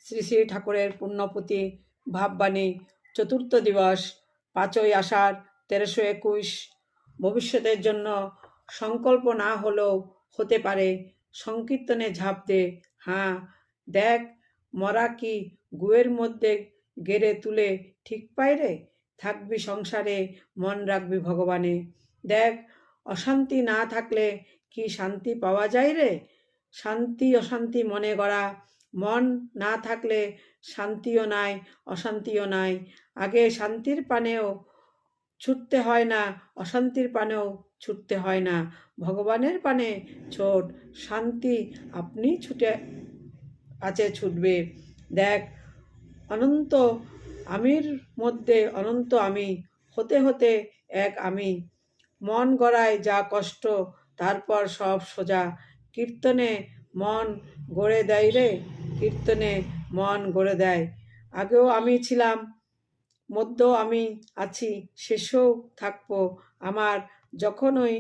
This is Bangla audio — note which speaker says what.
Speaker 1: শ্রী শ্রী ঠাকুরের পুণ্যপুতি ভাববাণী চতুর্থ দিবস 5ই আষাঢ় 1321। ভবিষ্যতের জন্য সংকল্প না হলেও হতে পারে। সংকীর্তনে ঝাঁপ দে, হ্যাঁ দেখ মরা কি গুয়ের মধ্যে গেড়ে তুলে ঠিক পায় রে। থাকবি সংসারে, মন রাখবি ভগবানে। দেখ অশান্তি না থাকলে কি শান্তি পাওয়া যায় রে। শান্তি অশান্তি মনে গড়া, মন না থাকলে শান্তিও নাই অশান্তিও নাই। আগে শান্তির পানেও ছুটতে হয় না, অশান্তির পানেও ছুটতে হয় না। ভগবানের পানে ছোট, শান্তি আপনি ছুটে আছে ছুটবে। দেখ অনন্ত আমির মধ্যে অনন্ত আমি, হতে হতে এক আমি। মন গড়ায় যা কষ্ট, তারপর সব সোজা। কীর্তনে মন গড়ে দেয় রে, কীর্তনে মন গড়ে দেয়। আগেও আমি ছিলাম, মধ্যেও আমি আছি, শেষেও থাকবো আমার। যখনই